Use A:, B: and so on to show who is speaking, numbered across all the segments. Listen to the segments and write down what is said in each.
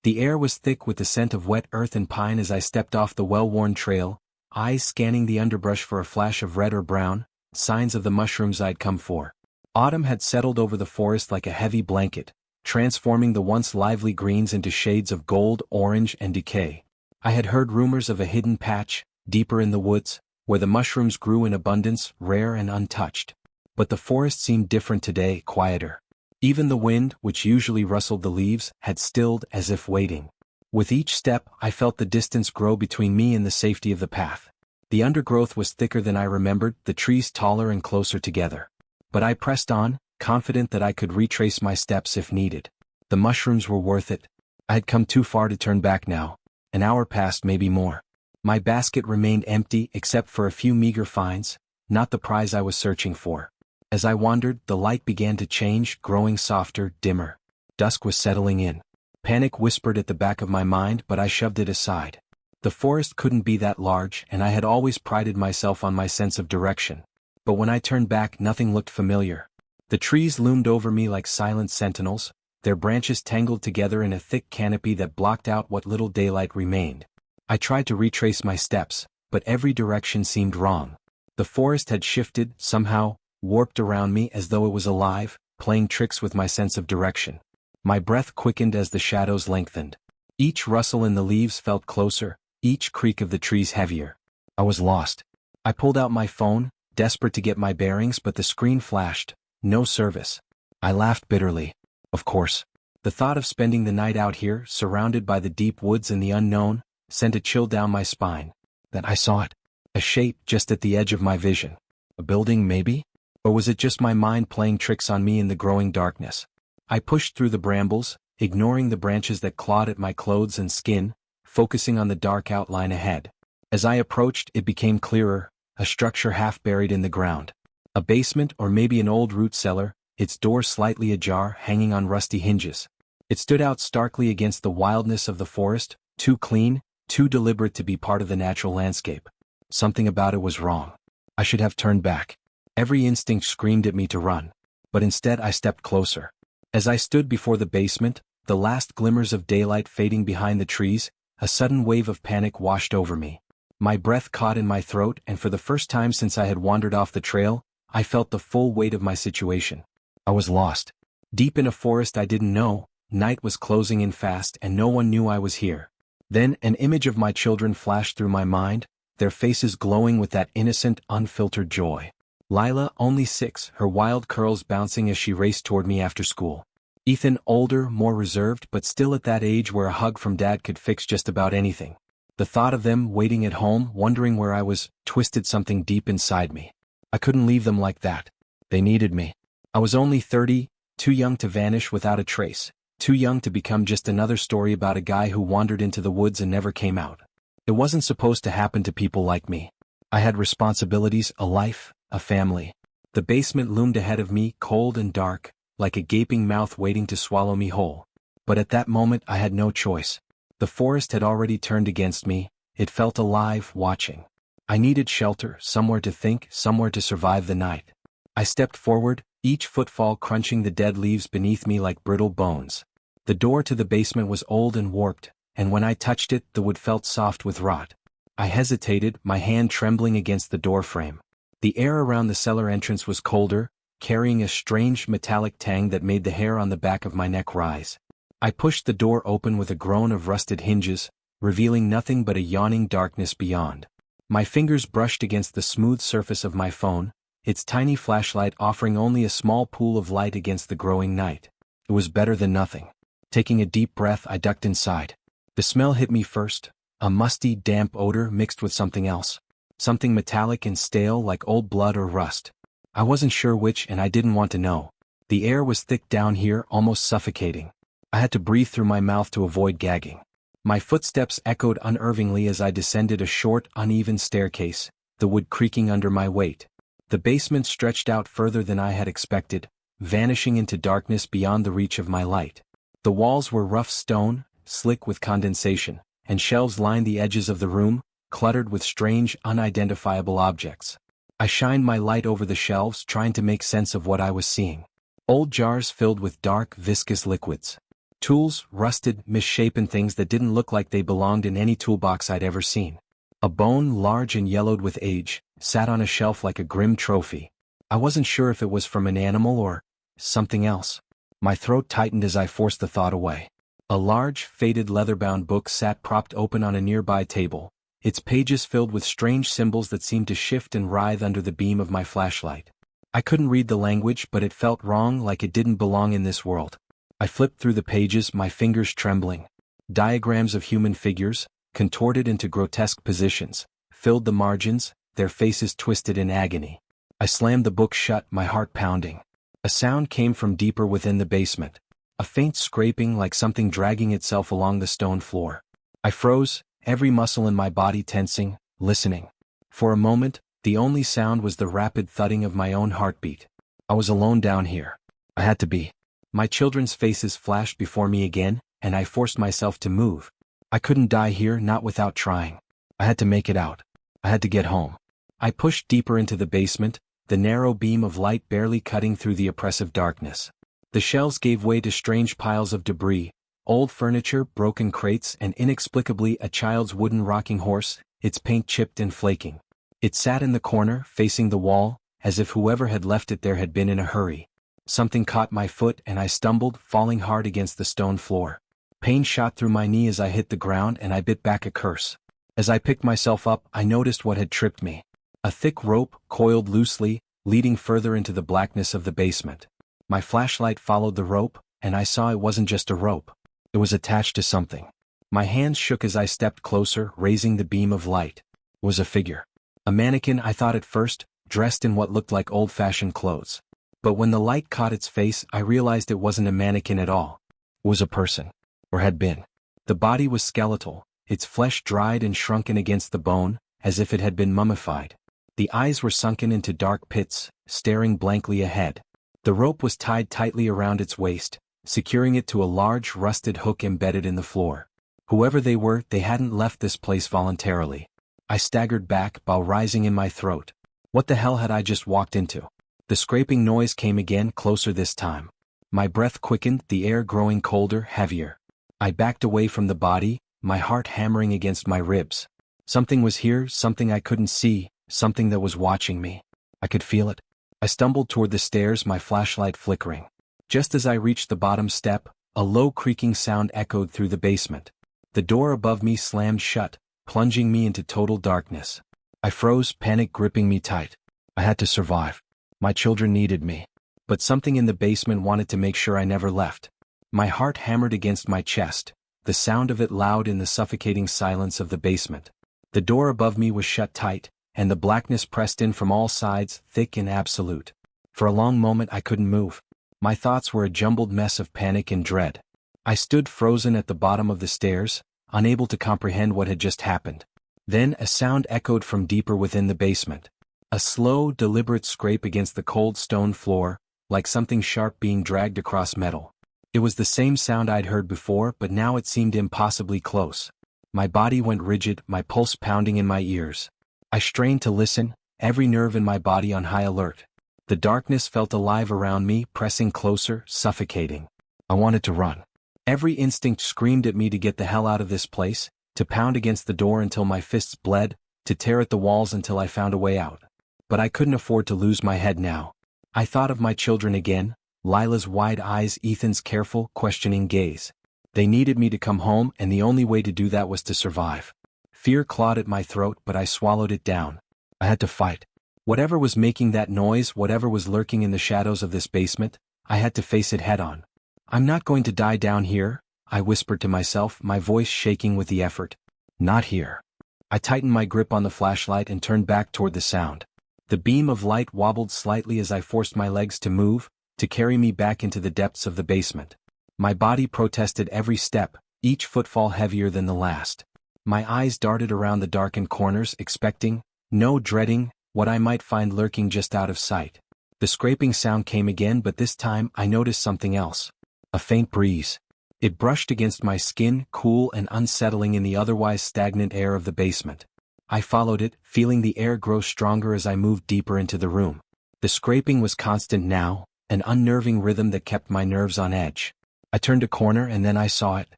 A: The air was thick with the scent of wet earth and pine as I stepped off the well-worn trail, eyes scanning the underbrush for a flash of red or brown, signs of the mushrooms I'd come for. Autumn had settled over the forest like a heavy blanket, transforming the once lively greens into shades of gold, orange, and decay. I had heard rumors of a hidden patch, deeper in the woods, where the mushrooms grew in abundance, rare and untouched. But the forest seemed different today, quieter. Even the wind, which usually rustled the leaves, had stilled as if waiting. With each step, I felt the distance grow between me and the safety of the path. The undergrowth was thicker than I remembered, the trees taller and closer together. But I pressed on, confident that I could retrace my steps if needed. The mushrooms were worth it. I had come too far to turn back now. An hour passed, maybe more. My basket remained empty except for a few meager finds, not the prize I was searching for. As I wandered, the light began to change, growing softer, dimmer. Dusk was settling in. Panic whispered at the back of my mind, but I shoved it aside. The forest couldn't be that large, and I had always prided myself on my sense of direction. But when I turned back, nothing looked familiar. The trees loomed over me like silent sentinels, their branches tangled together in a thick canopy that blocked out what little daylight remained. I tried to retrace my steps, but every direction seemed wrong. The forest had shifted, somehow, warped around me as though it was alive, playing tricks with my sense of direction. My breath quickened as the shadows lengthened. Each rustle in the leaves felt closer, each creak of the trees heavier. I was lost. I pulled out my phone, desperate to get my bearings, but the screen flashed. No service. I laughed bitterly. Of course. The thought of spending the night out here, surrounded by the deep woods and the unknown, sent a chill down my spine. Then I saw it. A shape just at the edge of my vision. A building, maybe? Or was it just my mind playing tricks on me in the growing darkness? I pushed through the brambles, ignoring the branches that clawed at my clothes and skin, focusing on the dark outline ahead. As I approached, it became clearer, a structure half buried in the ground. A basement or maybe an old root cellar, its door slightly ajar, hanging on rusty hinges. It stood out starkly against the wildness of the forest, too clean, too deliberate to be part of the natural landscape. Something about it was wrong. I should have turned back. Every instinct screamed at me to run. But instead I stepped closer. As I stood before the basement, the last glimmers of daylight fading behind the trees, a sudden wave of panic washed over me. My breath caught in my throat, and for the first time since I had wandered off the trail, I felt the full weight of my situation. I was lost. Deep in a forest I didn't know, night was closing in fast and no one knew I was here. Then an image of my children flashed through my mind, their faces glowing with that innocent, unfiltered joy. Lila, only 6, her wild curls bouncing as she raced toward me after school. Ethan, older, more reserved, but still at that age where a hug from Dad could fix just about anything. The thought of them waiting at home, wondering where I was, twisted something deep inside me. I couldn't leave them like that. They needed me. I was only 30, too young to vanish without a trace, too young to become just another story about a guy who wandered into the woods and never came out. It wasn't supposed to happen to people like me. I had responsibilities, a life, a family. The basement loomed ahead of me, cold and dark, like a gaping mouth waiting to swallow me whole. But at that moment I had no choice. The forest had already turned against me, it felt alive, watching. I needed shelter, somewhere to think, somewhere to survive the night. I stepped forward, each footfall crunching the dead leaves beneath me like brittle bones. The door to the basement was old and warped, and when I touched it, the wood felt soft with rot. I hesitated, my hand trembling against the door frame. The air around the cellar entrance was colder, carrying a strange metallic tang that made the hair on the back of my neck rise. I pushed the door open with a groan of rusted hinges, revealing nothing but a yawning darkness beyond. My fingers brushed against the smooth surface of my phone, its tiny flashlight offering only a small pool of light against the growing night. It was better than nothing. Taking a deep breath, I ducked inside. The smell hit me first, a musty, damp odor mixed with something else. Something metallic and stale like old blood or rust. I wasn't sure which and I didn't want to know. The air was thick down here, almost suffocating. I had to breathe through my mouth to avoid gagging. My footsteps echoed unnervingly as I descended a short, uneven staircase, the wood creaking under my weight. The basement stretched out further than I had expected, vanishing into darkness beyond the reach of my light. The walls were rough stone, slick with condensation, and shelves lined the edges of the room, cluttered with strange, unidentifiable objects. I shined my light over the shelves, trying to make sense of what I was seeing. Old jars filled with dark, viscous liquids. Tools, rusted, misshapen things that didn't look like they belonged in any toolbox I'd ever seen. A bone, large and yellowed with age, sat on a shelf like a grim trophy. I wasn't sure if it was from an animal or something else. My throat tightened as I forced the thought away. A large, faded leather-bound book sat propped open on a nearby table, its pages filled with strange symbols that seemed to shift and writhe under the beam of my flashlight. I couldn't read the language, but it felt wrong, like it didn't belong in this world. I flipped through the pages, my fingers trembling. Diagrams of human figures, contorted into grotesque positions, filled the margins, their faces twisted in agony. I slammed the book shut, my heart pounding. A sound came from deeper within the basement. A faint scraping, like something dragging itself along the stone floor. I froze, every muscle in my body tensing, listening. For a moment, the only sound was the rapid thudding of my own heartbeat. I was alone down here. I had to be. My children's faces flashed before me again, and I forced myself to move. I couldn't die here, not without trying. I had to make it out. I had to get home. I pushed deeper into the basement, the narrow beam of light barely cutting through the oppressive darkness. The shelves gave way to strange piles of debris, old furniture, broken crates, and inexplicably a child's wooden rocking horse, its paint chipped and flaking. It sat in the corner, facing the wall, as if whoever had left it there had been in a hurry. Something caught my foot and I stumbled, falling hard against the stone floor. Pain shot through my knee as I hit the ground and I bit back a curse. As I picked myself up, I noticed what had tripped me. A thick rope, coiled loosely, leading further into the blackness of the basement. My flashlight followed the rope, and I saw it wasn't just a rope. It was attached to something. My hands shook as I stepped closer, raising the beam of light. It was a figure. A mannequin, I thought at first, dressed in what looked like old-fashioned clothes. But when the light caught its face, I realized it wasn't a mannequin at all. It was a person. Or had been. The body was skeletal, its flesh dried and shrunken against the bone, as if it had been mummified. The eyes were sunken into dark pits, staring blankly ahead. The rope was tied tightly around its waist, securing it to a large rusted hook embedded in the floor. Whoever they were, they hadn't left this place voluntarily. I staggered back, bile rising in my throat. What the hell had I just walked into? The scraping noise came again, closer this time. My breath quickened, the air growing colder, heavier. I backed away from the body, my heart hammering against my ribs. Something was here, something I couldn't see, something that was watching me. I could feel it. I stumbled toward the stairs, my flashlight flickering. Just as I reached the bottom step, a low creaking sound echoed through the basement. The door above me slammed shut, plunging me into total darkness. I froze, panic gripping me tight. I had to survive. My children needed me. But something in the basement wanted to make sure I never left. My heart hammered against my chest, the sound of it loud in the suffocating silence of the basement. The door above me was shut tight, and the blackness pressed in from all sides, thick and absolute. For a long moment I couldn't move. My thoughts were a jumbled mess of panic and dread. I stood frozen at the bottom of the stairs, unable to comprehend what had just happened. Then a sound echoed from deeper within the basement. A slow, deliberate scrape against the cold stone floor, like something sharp being dragged across metal. It was the same sound I'd heard before, but now it seemed impossibly close. My body went rigid, my pulse pounding in my ears. I strained to listen, every nerve in my body on high alert. The darkness felt alive around me, pressing closer, suffocating. I wanted to run. Every instinct screamed at me to get the hell out of this place, to pound against the door until my fists bled, to tear at the walls until I found a way out. But I couldn't afford to lose my head now. I thought of my children again, Lila's wide eyes, Ethan's careful, questioning gaze. They needed me to come home, and the only way to do that was to survive. Fear clawed at my throat, but I swallowed it down. I had to fight. Whatever was making that noise, whatever was lurking in the shadows of this basement, I had to face it head-on. I'm not going to die down here, I whispered to myself, my voice shaking with the effort. Not here. I tightened my grip on the flashlight and turned back toward the sound. The beam of light wobbled slightly as I forced my legs to move, to carry me back into the depths of the basement. My body protested every step, each footfall heavier than the last. My eyes darted around the darkened corners, expecting, no dreading, what I might find lurking just out of sight. The scraping sound came again, but this time I noticed something else. A faint breeze. It brushed against my skin, cool and unsettling in the otherwise stagnant air of the basement. I followed it, feeling the air grow stronger as I moved deeper into the room. The scraping was constant now, an unnerving rhythm that kept my nerves on edge. I turned a corner and then I saw it.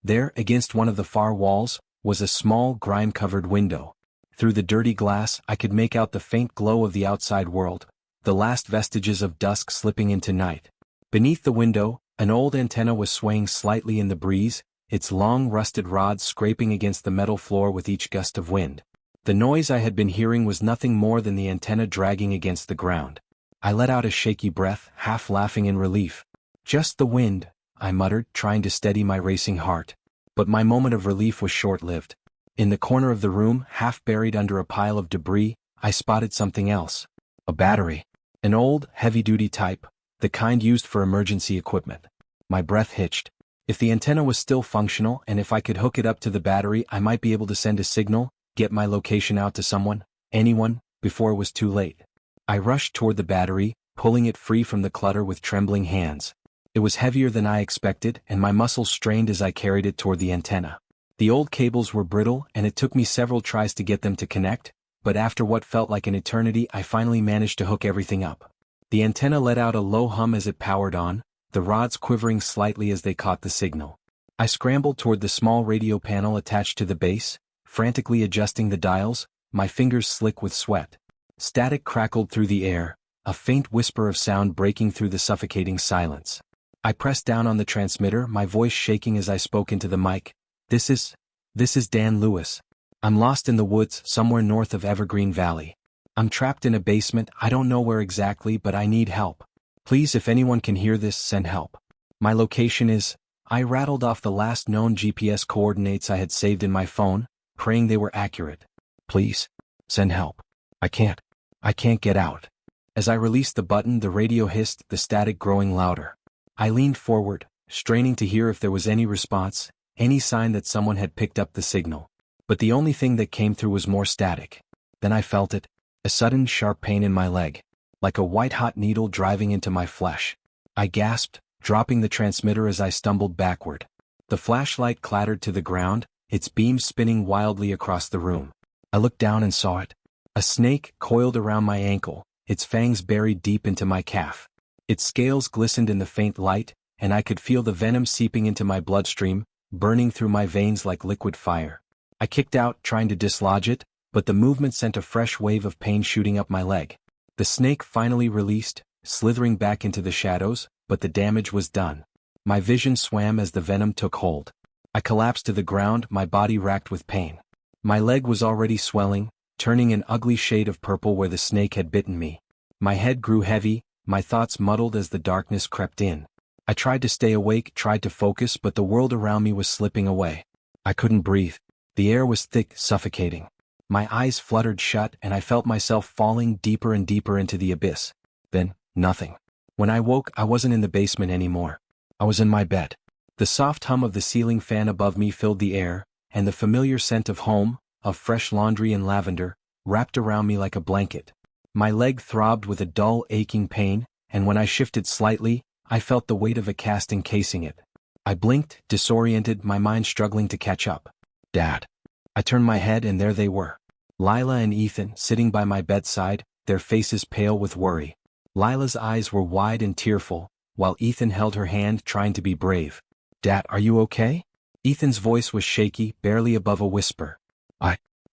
A: There, against one of the far walls, was a small, grime-covered window. Through the dirty glass, I could make out the faint glow of the outside world, the last vestiges of dusk slipping into night. Beneath the window, an old antenna was swaying slightly in the breeze, its long rusted rods scraping against the metal floor with each gust of wind. The noise I had been hearing was nothing more than the antenna dragging against the ground. I let out a shaky breath, half laughing in relief. "Just the wind," I muttered, trying to steady my racing heart. But my moment of relief was short-lived. In the corner of the room, half buried under a pile of debris, I spotted something else. A battery. An old, heavy-duty type, the kind used for emergency equipment. My breath hitched. If the antenna was still functional and if I could hook it up to the battery, I might be able to send a signal, get my location out to someone, anyone, before it was too late. I rushed toward the battery, pulling it free from the clutter with trembling hands. It was heavier than I expected, and my muscles strained as I carried it toward the antenna. The old cables were brittle, and it took me several tries to get them to connect, but after what felt like an eternity, I finally managed to hook everything up. The antenna let out a low hum as it powered on, the rods quivering slightly as they caught the signal. I scrambled toward the small radio panel attached to the base, frantically adjusting the dials, my fingers slick with sweat. Static crackled through the air, a faint whisper of sound breaking through the suffocating silence. I pressed down on the transmitter, my voice shaking as I spoke into the mic. This is Dan Lewis. I'm lost in the woods somewhere north of Evergreen Valley. I'm trapped in a basement, I don't know where exactly, but I need help. Please, if anyone can hear this, send help. My location is... I rattled off the last known GPS coordinates I had saved in my phone, praying they were accurate. Please, send help. I can't get out. As I released the button, the radio hissed, the static growing louder. I leaned forward, straining to hear if there was any response, any sign that someone had picked up the signal. But the only thing that came through was more static. Then I felt it, a sudden sharp pain in my leg, like a white-hot needle driving into my flesh. I gasped, dropping the transmitter as I stumbled backward. The flashlight clattered to the ground, its beam spinning wildly across the room. I looked down and saw it. A snake coiled around my ankle, its fangs buried deep into my calf. Its scales glistened in the faint light, and I could feel the venom seeping into my bloodstream, burning through my veins like liquid fire. I kicked out, trying to dislodge it, but the movement sent a fresh wave of pain shooting up my leg. The snake finally released, slithering back into the shadows, but the damage was done. My vision swam as the venom took hold. I collapsed to the ground, my body racked with pain. My leg was already swelling, turning an ugly shade of purple where the snake had bitten me. My head grew heavy, my thoughts muddled as the darkness crept in. I tried to stay awake, tried to focus, but the world around me was slipping away. I couldn't breathe. The air was thick, suffocating. My eyes fluttered shut and I felt myself falling deeper and deeper into the abyss. Then, nothing. When I woke, I wasn't in the basement anymore. I was in my bed. The soft hum of the ceiling fan above me filled the air, and the familiar scent of home, of fresh laundry and lavender, wrapped around me like a blanket. My leg throbbed with a dull, aching pain, and when I shifted slightly, I felt the weight of a cast encasing it. I blinked, disoriented, my mind struggling to catch up. Dad. I turned my head and there they were. Lila and Ethan sitting by my bedside, their faces pale with worry. Lila's eyes were wide and tearful, while Ethan held her hand trying to be brave. Dad, are you okay? Ethan's voice was shaky, barely above a whisper.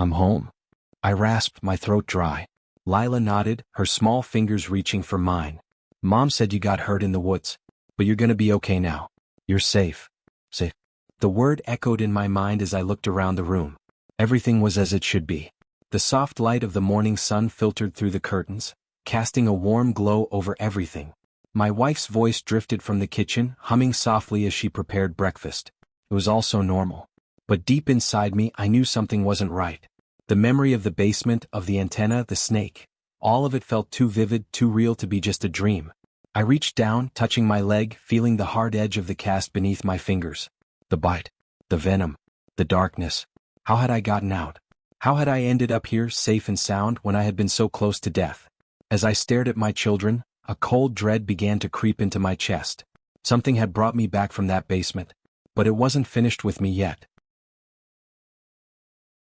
A: I'm home. I rasped, my throat dry. Lila nodded, her small fingers reaching for mine. Mom said you got hurt in the woods, but you're gonna be okay now. You're safe. Safe. The word echoed in my mind as I looked around the room. Everything was as it should be. The soft light of the morning sun filtered through the curtains, casting a warm glow over everything. My wife's voice drifted from the kitchen, humming softly as she prepared breakfast. It was all so normal. But deep inside me, I knew something wasn't right. The memory of the basement, of the antenna, the snake. All of it felt too vivid, too real to be just a dream. I reached down, touching my leg, feeling the hard edge of the cast beneath my fingers. The bite. The venom. The darkness. How had I gotten out? How had I ended up here, safe and sound, when I had been so close to death? As I stared at my children, a cold dread began to creep into my chest. Something had brought me back from that basement. But it wasn't finished with me yet.